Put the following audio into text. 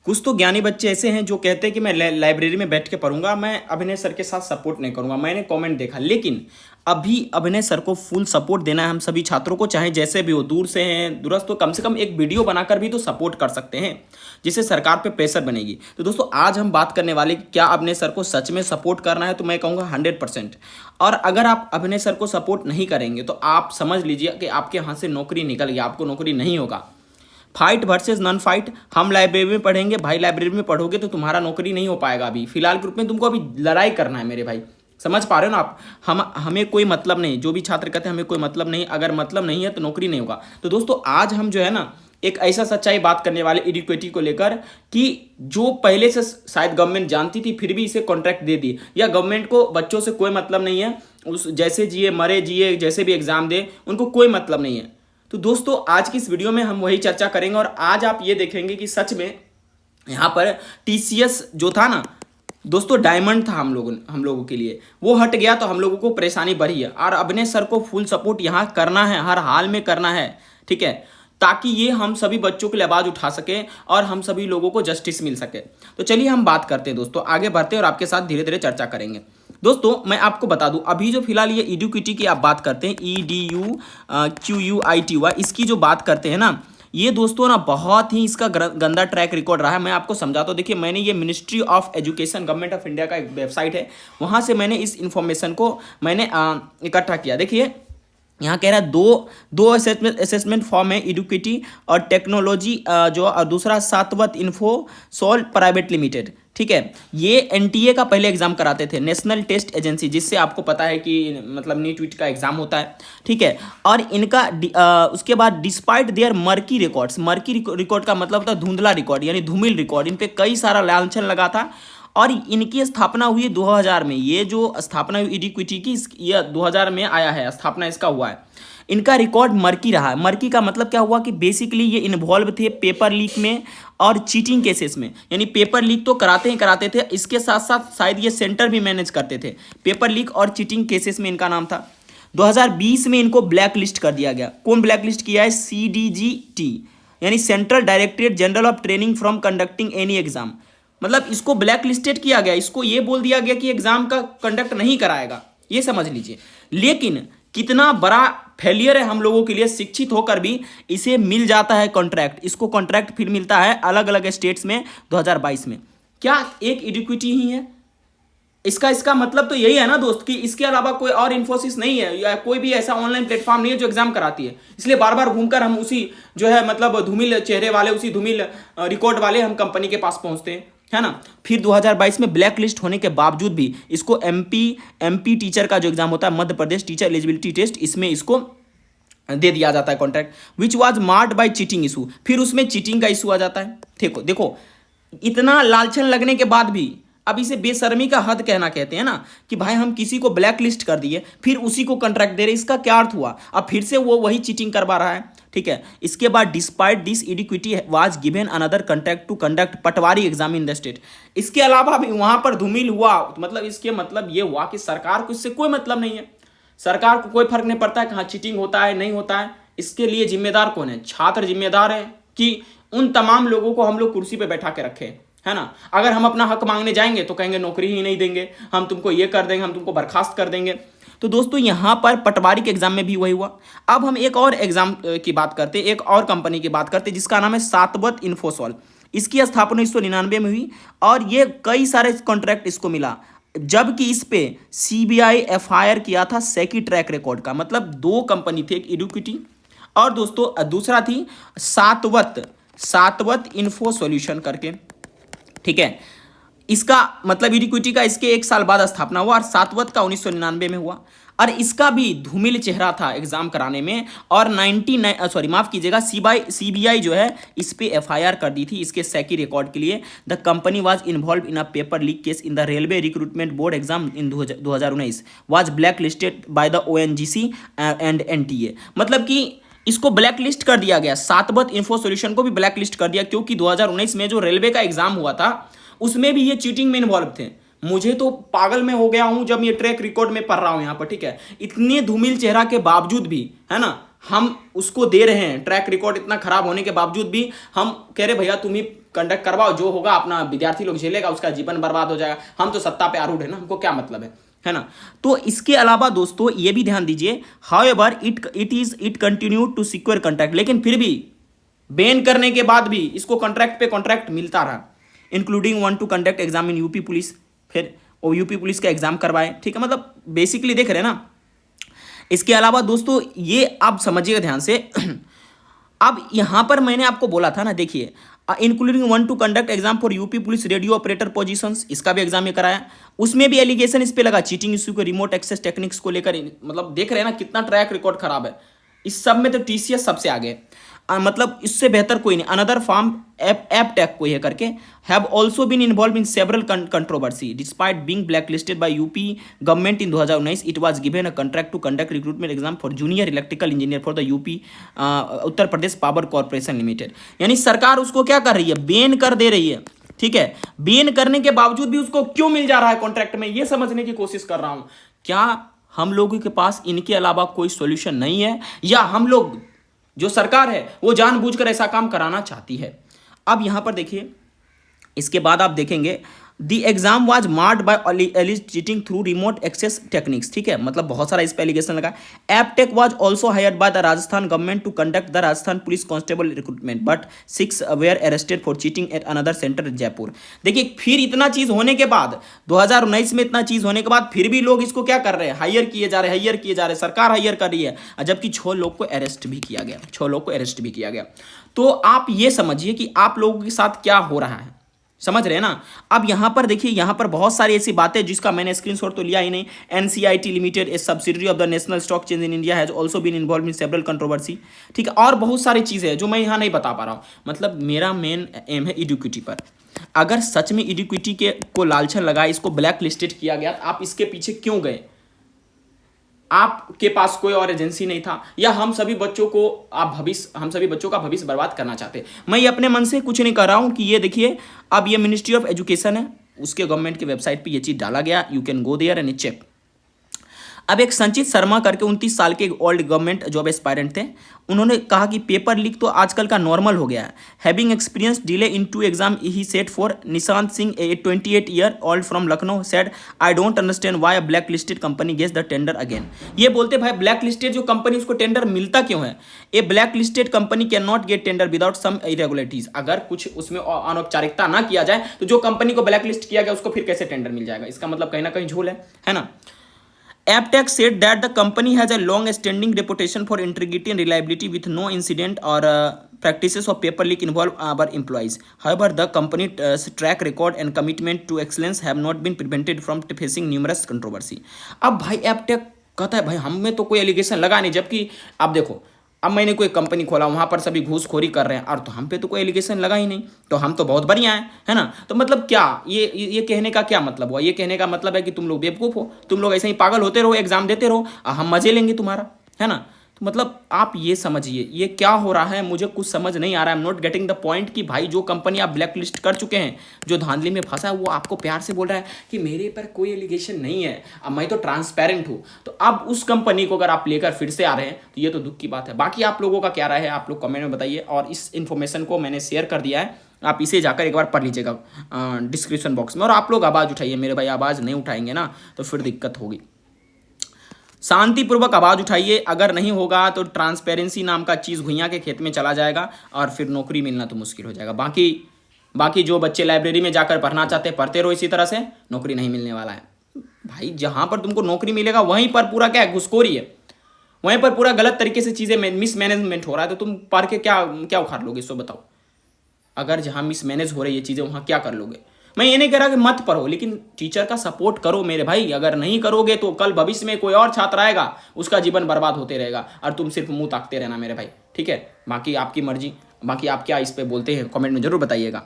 कुछ तो ज्ञानी बच्चे ऐसे हैं जो कहते हैं कि मैं लाइब्रेरी में बैठ के पढ़ूंगा, मैं अभिनय सर के साथ सपोर्ट नहीं करूंगा। मैंने कमेंट देखा, लेकिन अभी अभिनय सर को फुल सपोर्ट देना है हम सभी छात्रों को, चाहे जैसे भी हो, दूर से हैं दूरस्थ, तो कम से कम एक वीडियो बनाकर भी तो सपोर्ट कर सकते हैं, जिससे सरकार पे प्रेशर बनेगी। तो दोस्तों आज हम बात करने वाले क्या अभिनय सर को सच में सपोर्ट करना है, तो मैं कहूँगा 100%। और अगर आप अभिनय सर को सपोर्ट नहीं करेंगे तो आप समझ लीजिए कि आपके यहाँ से नौकरी निकल गई, आपको नौकरी नहीं होगा। फाइट वर्सेस नॉन फाइट, हम लाइब्रेरी में पढ़ेंगे, भाई लाइब्रेरी में पढ़ोगे तो तुम्हारा नौकरी नहीं हो पाएगा। अभी फिलहाल के रूप में तुमको अभी लड़ाई करना है मेरे भाई, समझ पा रहे हो ना आप। हमें कोई मतलब नहीं, जो भी छात्र कहते हैं हमें कोई मतलब नहीं, अगर मतलब नहीं है तो नौकरी नहीं होगा। तो दोस्तों आज हम जो है ना एक ऐसा सच्चाई बात करने वाले इडिक्विटी को लेकर कि जो पहले से शायद गवर्नमेंट जानती थी फिर भी इसे कॉन्ट्रैक्ट दे दी, या गवर्नमेंट को बच्चों से कोई मतलब नहीं है, उस जैसे जिए मरे जिए जैसे भी एग्जाम दे उनको कोई मतलब नहीं है। तो दोस्तों आज की इस वीडियो में हम वही चर्चा करेंगे और आज आप ये देखेंगे कि सच में यहाँ पर टीसीएस जो था ना दोस्तों, डायमंड था हम लोगों के लिए, वो हट गया तो हम लोगों को परेशानी बढ़ी है। और अभिनय सर को फुल सपोर्ट यहाँ करना है, हर हाल में करना है, ठीक है, ताकि ये हम सभी बच्चों के लिए आवाज़ उठा सके और हम सभी लोगों को जस्टिस मिल सके। तो चलिए हम बात करते हैं दोस्तों, आगे बढ़ते हैं और आपके साथ धीरे धीरे चर्चा करेंगे। दोस्तों मैं आपको बता दूं, अभी जो फिलहाल ये इडुक्विटी की आप बात करते हैं, EDUQUITY, इसकी जो बात करते हैं ना, ये दोस्तों ना बहुत ही इसका गंदा ट्रैक रिकॉर्ड रहा है। मैं आपको समझाता हूँ, देखिए मैंने ये ministry of education government of India का एक वेबसाइट है, वहाँ से मैंने इस इन्फॉर्मेशन को मैंने इकट्ठा किया। देखिए यहाँ कह रहा है दो असेसमेंट फॉर्म है, इडुक्विटी और टेक्नोलॉजी जो, और दूसरा सातवत इन्फो सॉल प्राइवेट लिमिटेड, ठीक है। ये एनटीए का पहले एग्जाम कराते थे, नेशनल टेस्ट एजेंसी, जिससे आपको पता है कि मतलब नीट वीट का एग्जाम होता है, ठीक है। और इनका उसके बाद despite there murky records, murky record का मतलब होता है धुंधला रिकॉर्ड, यानी धूमिल रिकॉर्ड, इन पे कई सारा लांछन लगा था। और इनकी स्थापना हुई 2000 में, ये जो स्थापना हुई इडुक्विटी की, ये 2000 में आया है, स्थापना इसका हुआ है। इनका रिकॉर्ड मर्की रहा है। मर्की का मतलब क्या हुआ कि बेसिकली ये इन्वॉल्व थे पेपर लीक में और चीटिंग केसेस में, यानी पेपर लीक तो कराते थे, इसके साथ साथ शायद ये सेंटर भी मैनेज करते थे। पेपर लीक और चीटिंग केसेस में इनका नाम था। 2020 में इनको ब्लैक लिस्ट कर दिया गया। कौन ब्लैक लिस्ट किया है? CDGT, यानी central directorate general of training from conducting any exam, मतलब इसको ब्लैक लिस्टेड किया गया, इसको ये बोल दिया गया कि एग्जाम का कंडक्ट नहीं कराएगा, ये समझ लीजिए। लेकिन कितना बड़ा फेलियर है हम लोगों के लिए, शिक्षित होकर भी इसे मिल जाता है कॉन्ट्रैक्ट, इसको कॉन्ट्रैक्ट फिर मिलता है अलग अलग स्टेट्स में 2022 में। क्या एक इडुक्विटी ही है? इसका मतलब तो यही है ना दोस्त कि इसके अलावा कोई और इन्फोसिस नहीं है, या कोई भी ऐसा ऑनलाइन प्लेटफॉर्म नहीं है जो एग्जाम कराती है। इसलिए बार बार घूमकर हम उसी जो है मतलब धूमिल चेहरे वाले, उसी धूमिल रिकॉर्ड वाले हम कंपनी के पास पहुंचते हैं, है ना। फिर 2022 में ब्लैक लिस्ट होने के बावजूद भी इसको एमपी टीचर का जो एग्जाम होता है, Madhya Pradesh teacher eligibility test, इसमें इसको दे दिया जाता है contract, which was marred by cheating issue. फिर उसमें चीटिंग का इशू आ जाता है। देखो इतना लालचन लगने के बाद भी अब इसे बेशर्मी का हद कहना कहते हैं ना, कि भाई हम किसी को ब्लैक लिस्ट कर दिए फिर उसी को कॉन्ट्रैक्ट दे रहे, इसका क्या अर्थ हुआ? अब फिर से वो वही चीटिंग करवा रहा है, ठीक है। इसके बाद despite this EduQuity was given another contract to conduct patwari exam in the state. इसके अलावा भी वहां पर धूमिल हुआ, तो मतलब इसके मतलब ये हुआ कि सरकार को इससे कोई मतलब नहीं है, सरकार को कोई फर्क नहीं पड़ता है कहाँ चीटिंग होता है नहीं होता है। इसके लिए जिम्मेदार कौन है? छात्र जिम्मेदार है कि उन तमाम लोगों को हम लोग कुर्सी पे बैठा के रखे, है ना। अगर हम अपना हक मांगने जाएंगे तो कहेंगे नौकरी ही नहीं देंगे, हम तुमको ये कर देंगे, हम तुमको बर्खास्त कर देंगे। तो दोस्तों यहाँ पर पटवारी के एग्जाम में भी वही हुआ। अब हम एक और एग्जाम की बात करते हैं, एक और कंपनी की बात करते हैं जिसका नाम है सातवत इन्फोसॉल। इसकी स्थापना 1999 में हुई और ये कई सारे कॉन्ट्रैक्ट इसको मिला, जबकि इस पे CBI FIR किया था सेकी ट्रैक रिकॉर्ड का। मतलब दो कंपनी थी, एक इडुक्विटी और दोस्तों दूसरा थी सातवत इन्फो सॉल्यूशन करके, ठीक है। इसका मतलब इडुक्विटी का इसके एक साल बाद स्थापना हुआ और सातवत का 1999 में हुआ। और इसका भी धूमिल चेहरा था एग्जाम कराने में, और 99 माफ कीजिएगा, CBI जो है इस पे FIR कर दी थी इसके सेकी रिकॉर्ड के लिए। The company was involve in a paper leak case in the railway recruitment board exam in 2019, was black listed by the ONGC and NTA। मतलब कि इसको ब्लैक लिस्ट कर दिया गया, सातवत इन्फो सॉल्यूशन को भी ब्लैक लिस्ट कर दिया, क्योंकि 2019 में जो रेलवे का एग्जाम हुआ था उसमें भी ये चीटिंग में इन्वॉल्व थे। मुझे तो पागल में हो गया हूं जब ये ट्रैक रिकॉर्ड में पढ़ रहा हूं यहाँ पर, ठीक है। इतने धूमिल चेहरा के बावजूद भी, है ना, हम उसको दे रहे हैं ट्रैक रिकॉर्ड, इतना खराब होने के बावजूद भी हम कह रहे भैया तुम ही कंडक्ट करवाओ, जो होगा अपना विद्यार्थी लोग झेलेगा, उसका जीवन बर्बाद हो जाएगा। हम तो सत्ता पे आरूढ़ है ना, हमको क्या मतलब है ना। तो इसके अलावा दोस्तों ये भी ध्यान दीजिए, however it continue to secure contract, लेकिन फिर भी बैन करने के बाद भी इसको कॉन्ट्रैक्ट पे कॉन्ट्रैक्ट मिलता रहा, including one two conduct exam in UP police, फिर वो यूपी पुलिस का एग्जाम करवाए, ठीक है, मतलब बेसिकली देख रहे हैं ना। इसके अलावा दोस्तों ये आप समझिएगा ध्यान से अब यहां पर मैंने आपको बोला था ना, देखिए including one two conduct exam for UP police radio operator positions, इसका भी एग्जाम ये कराया, उसमें भी एलिगेशन इस पे लगा चीटिंग इश्यू को, रिमोट एक्सेस टेक्निक्स को लेकर, मतलब देख रहे हैं ना कितना ट्रैक रिकॉर्ड खराब है। इस सब में तो टीसीएस सबसे आगे, मतलब इससे बेहतर कोई नहीं। अनदर फॉर्म एपटेक को ये करके have also been involve in several controversy despite being blacklisted by UP government in 2019 it was given a contract to conduct recruitment exam for junior electrical engineer for the UP Uttar Pradesh power corporation limited. यानी सरकार उसको क्या कर रही है, ban कर दे रही है, ठीक है। बैन करने के बावजूद भी उसको क्यों मिल जा रहा है कॉन्ट्रैक्ट में, ये समझने की कोशिश कर रहा हूं। क्या हम लोगों के पास इनके अलावा कोई सॉल्यूशन नहीं है, या हम लोग जो सरकार है वो जानबूझकर ऐसा काम कराना चाहती है। अब यहां पर देखिए, इसके बाद आप देखेंगे the exam was marred by alleged cheating through remote access techniques, ठीक है, मतलब बहुत सारा इस पे एलिगेशन लगा। Aptech was also hired by the Rajasthan government to conduct the Rajasthan police constable recruitment but 6 were arrested for cheating at another centre Jaipur. देखिए फिर इतना चीज होने के बाद 2019 में इतना चीज होने के बाद फिर भी लोग इसको क्या कर रहे हैं, हायर किए जा रहे, सरकार हायर कर रही है, जबकि 6 लोग को अरेस्ट भी किया गया, 6 लोग को अरेस्ट भी किया गया। तो आप ये समझिए कि आप लोगों के साथ क्या हो रहा है, समझ रहे हैं ना। अब यहां पर देखिए, यहां पर बहुत सारी ऐसी बातें जिसका मैंने स्क्रीनशॉट तो लिया ही नहीं। NCIT limited a subsidiary of the National Stock Exchange in India has also been involve in several controversy, ठीक है, और बहुत सारी चीजें हैं जो मैं यहां नहीं बता पा रहा हूं। मतलब मेरा मेन एम है इडिक्विटी पर। अगर सच में इडिक्विटी के को लालचन लगा, इसको ब्लैक लिस्टेड किया गया, आप इसके पीछे क्यों गए? आपके पास कोई और एजेंसी नहीं था, या हम सभी बच्चों का भविष्य बर्बाद करना चाहते? मैं ये अपने मन से कुछ नहीं कर रहा हूं कि ये देखिए, अब ये मिनिस्ट्री ऑफ एजुकेशन है, उसके गवर्नमेंट की वेबसाइट पे ये चीज डाला गया, you can go there and check. अब एक संचित शर्मा करके 29 साल के ओल्ड गवर्नमेंट जॉब एस्पायरेंट थे, उन्होंने कहा कि पेपर लीक तो आजकल का नॉर्मल हो गया है। Having experience delay in 2 exam he sat for. Nishant Singh a 28 year old from Lucknow said I don't understand why a black listed company gets the tender again. ये बोलते भाई ब्लैक लिस्टेड जो कंपनी उसको टेंडर मिलता क्यों है? A black listed company can not get tender without some irregularities. अगर कुछ उसमें अनौपचारिकता ना किया जाए तो जो कंपनी को ब्लैक लिस्ट किया गया उसको फिर कैसे टेंडर मिल जाएगा? इसका मतलब कहीं ना कहीं झोल है ना। Aptech said that the company has a long-standing reputation for integrity and reliability with no incident or practices of paper leak involve our employees. However, the company's track record and commitment to excellence have not been prevented from facing numerous controversy. अब भाई Aptech कहता है भाई हम में तो कोई allegation लगा नहीं, जबकि अब देखो, अब मैंने कोई कंपनी खोला, वहां पर सभी घूसखोरी कर रहे हैं और तो हम पे तो कोई एलिगेशन लगा ही नहीं, तो हम तो बहुत बढ़िया हैं, है ना। तो मतलब क्या ये कहने का क्या मतलब हुआ? ये कहने का मतलब है कि तुम लोग बेवकूफ़ हो, तुम लोग ऐसे ही पागल होते रहो, एग्जाम देते रहो, हम मजे लेंगे तुम्हारा, है ना। तो मतलब आप ये समझिए ये क्या हो रहा है, मुझे कुछ समझ नहीं आ रहा है। I am not getting the point कि भाई जो कंपनी आप ब्लैक लिस्ट कर चुके हैं, जो धांधली में फंसा है, वो आपको प्यार से बोल रहा है कि मेरे पर कोई एलिगेशन नहीं है, अब मैं तो ट्रांसपेरेंट हूँ। तो अब उस कंपनी को अगर आप लेकर फिर से आ रहे हैं तो ये तो दुख की बात है। बाकी आप लोगों का क्या राय है, आप लोग कमेंट में बताइए। और इस इन्फॉर्मेशन को मैंने शेयर कर दिया है, आप इसे जाकर एक बार पढ़ लीजिएगा डिस्क्रिप्शन बॉक्स में। और आप लोग आवाज़ उठाइए, मेरे भाई आवाज़ नहीं उठाएंगे ना तो फिर दिक्कत होगी। शांतिपूर्वक आवाज़ उठाइए, अगर नहीं होगा तो ट्रांसपेरेंसी नाम का चीज़ घुइयां के खेत में चला जाएगा और फिर नौकरी मिलना तो मुश्किल हो जाएगा। बाकी जो बच्चे लाइब्रेरी में जाकर पढ़ना चाहते हैं पढ़ते रहो, इसी तरह से नौकरी नहीं मिलने वाला है भाई। जहाँ पर तुमको नौकरी मिलेगा वहीं पर पूरा क्या है, घुसखोरी है, वहीं पर पूरा गलत तरीके से चीज़ें मिसमैनेजमेंट हो रहा है। तो तुम पढ़ के क्या उखाड़ लोगे, इसको बताओ। अगर जहाँ मिसमैनेज हो रही है चीज़ें वहाँ क्या कर लोगे? मैं ये नहीं कह रहा कि मत पढ़ो, लेकिन टीचर का सपोर्ट करो मेरे भाई। अगर नहीं करोगे तो कल भविष्य में कोई और छात्र आएगा, उसका जीवन बर्बाद होते रहेगा और तुम सिर्फ मुंह ताकते रहना मेरे भाई, ठीक है। बाकी आपकी मर्जी, बाकी आप क्या इस पे बोलते हैं कमेंट में जरूर बताइएगा।